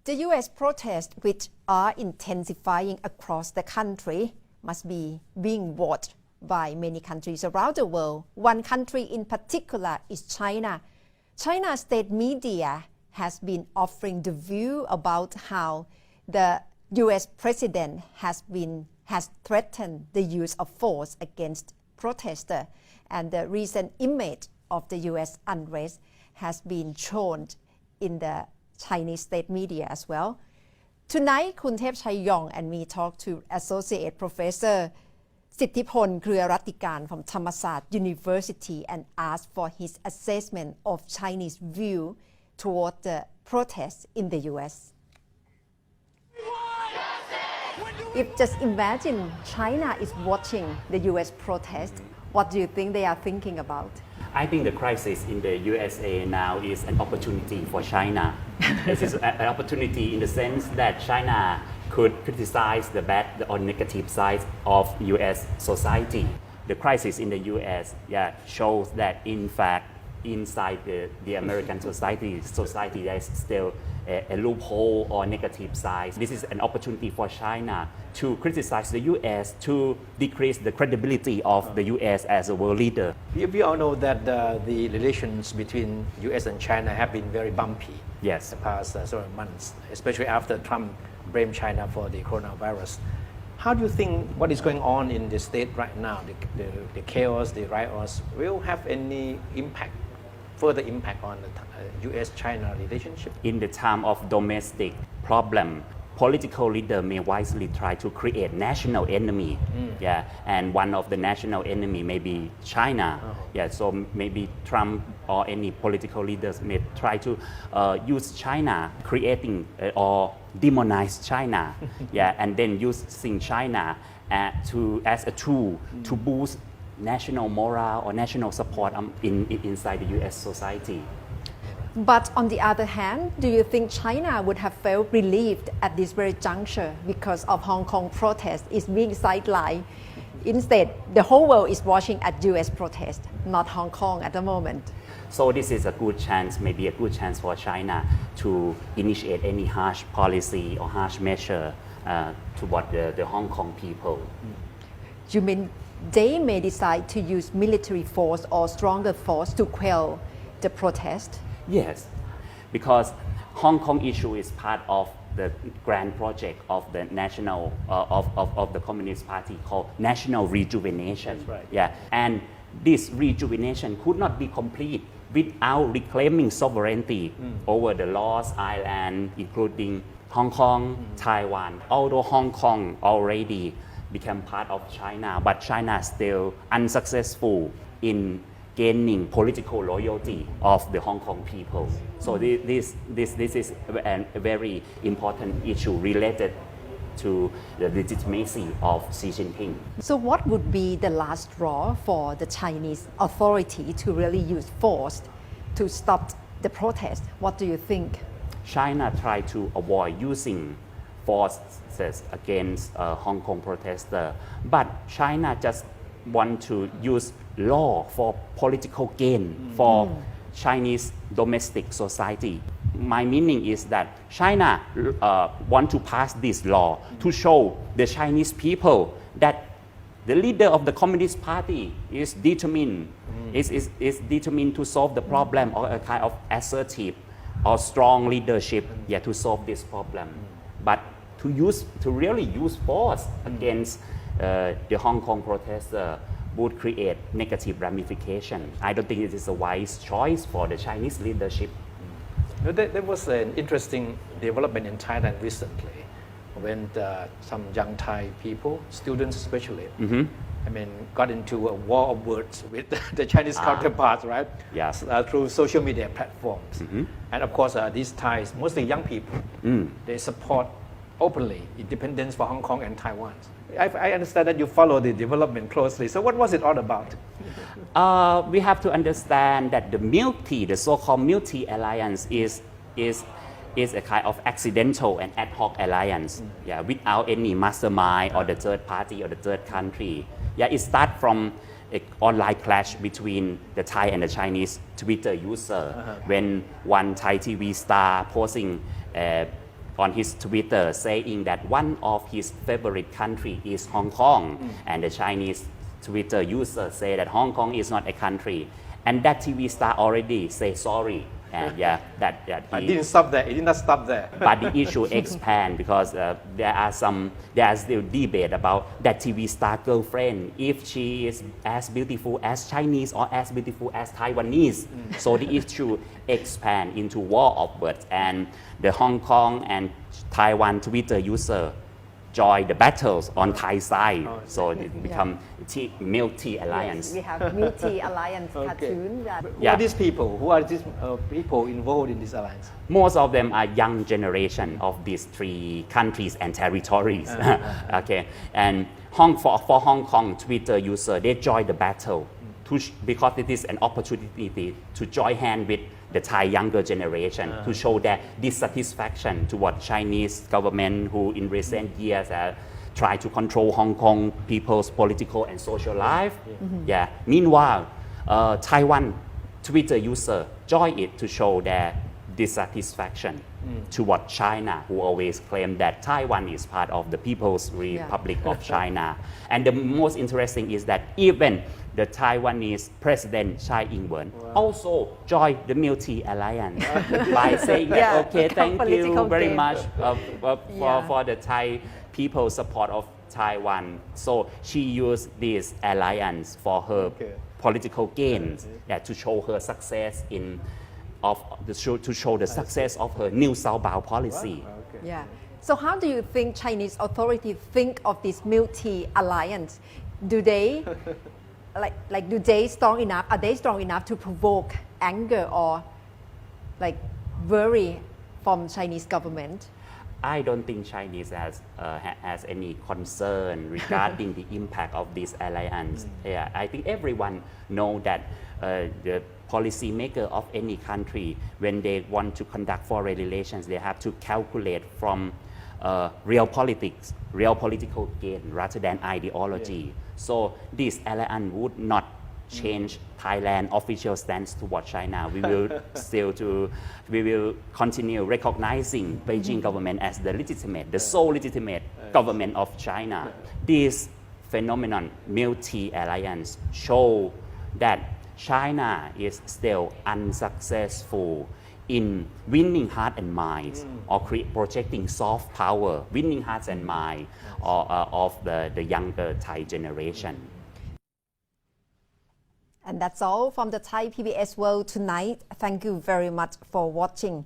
The U.S. protests, which are intensifying across the country, must be being watched by many countries around the world. One country in particular is China. China's state media has been offering the view about how the U.S. president has threatened the use of force against protesters, and the recent image of the U.S. unrest has been shown in the Chinese state media as well. Tonight, คุณเทพชัยยอง and me talk to Associate Professor สิทธิพล เครือรัตติการ from Thammasat University and ask for his assessment of Chinese view toward the protests in the U.S. If just imagine China is watching the U.S. protest, what do you think they are thinking about? I think the crisis in the USA now is an opportunity for China. It is an opportunity in the sense that China could criticize the bad or negative sides of US society. The crisis in the US shows that in fact inside the American society there is still a loophole or negative side. This is an opportunity for China to criticize the US, to decrease the credibility of the US as a world leader. We all know that the relations between US and China have been very bumpy the past several months, especially after Trump blamed China for the coronavirus. How do you think what is going on in the state right now, the chaos, the riots, will have any further impact on the US-China relationship? In the time of domestic problem, political leader may wisely try to create national enemy. And one of the national enemy may be China. So maybe Trump or any political leaders may try to use China, creating or demonize China. And then using China as a tool to boost national morale or national support inside the US society. But on the other hand, do you think China would have felt relieved at this very juncture because of Hong Kong protests is being sidelined? Instead, the whole world is watching at US protests, not Hong Kong at the moment. So this is a good chance, maybe a good chance for China to initiate any harsh policy or harsh measure toward the Hong Kong people. You mean they may decide to use military force or stronger force to quell the protest? Yes, because Hong Kong issue is part of the grand project of the national of the Communist Party called national rejuvenation. That's right. And this rejuvenation could not be complete without reclaiming sovereignty over the lost island, including Hong Kong, Taiwan. Although Hong Kong already became part of China, but China is still unsuccessful in gaining political loyalty of the Hong Kong people. So this is a very important issue related to the legitimacy of Xi Jinping. So what would be the last straw for the Chinese authority to really use force to stop the protest? What do you think? China tried to avoid using forces against Hong Kong protesters, but China just want to use law for political gain for Chinese domestic society. My meaning is that China want to pass this law to show the Chinese people that the leader of the Communist Party is determined to solve the problem, or a kind of assertive or strong leadership to solve this problem. But to really use force against the Hong Kong protesters would create negative ramification. I don't think it is a wise choice for the Chinese leadership. There was an interesting development in Thailand recently when some young Thai people, students especially, got into a war of words with the Chinese counterparts, right? Yes. Through social media platforms. And of course, these Thais, mostly young people, they support openly independence for Hong Kong and Taiwan. I understand that you follow the development closely. So what was it all about? We have to understand that the so-called multi-alliance is a kind of accidental and ad hoc alliance, without any mastermind or the third party or the third country. It starts from an online clash between the Thai and the Chinese Twitter user when one Thai TV star posting on his Twitter saying that one of his favorite country is Hong Kong, and the Chinese Twitter user say that Hong Kong is not a country, and that TV star already say sorry, and yeah, that It didn't stop there. It did not stop there. but the issue expand because there are still debate about that TV star girlfriend, if she is as beautiful as Chinese or as beautiful as Taiwanese. So the issue expand into war of words, and the Hong Kong and Taiwan Twitter user join the battles on Thai side. So it become milk tea alliance. Yes, we have milk tea alliance cartoon. That Who are these people? Who are these people involved in this alliance? Most of them are young generation of these three countries and territories. Okay, and for Hong Kong Twitter user, they join the battle because it is an opportunity to join hand with the Thai younger generation to show their dissatisfaction toward Chinese government who in recent years try to control Hong Kong people's political and social life. Meanwhile, Taiwan Twitter user join it to show their dissatisfaction toward China, who always claim that Taiwan is part of the People's Republic of China. And the most interesting is that even the Taiwanese President Tsai Ing-wen also joined the milk tea alliance by saying that, okay, thank you very much for the Thai people's support of Taiwan. So she used this alliance for her political gains, to show her success to show the success of her New Southbound policy. Yeah. So how do you think Chinese authorities think of this milk tea alliance? Do they do they strong enough? Are they strong enough to provoke anger or worry from Chinese government? I don't think Chinese has any concern regarding the impact of this alliance. I think everyone know that the policy maker of any country, when they want to conduct foreign relations, they have to calculate from real politics, real political gain rather than ideology. So this alliance would not change Thailand official stance toward China. We will continue recognizing Beijing government as the sole legitimate government of China. This phenomenon, milk tea alliance, show that China is still unsuccessful in winning heart and minds or projecting soft power, winning hearts and minds of the younger Thai generation. And that's all from the Thai PBS World tonight. Thank you very much for watching.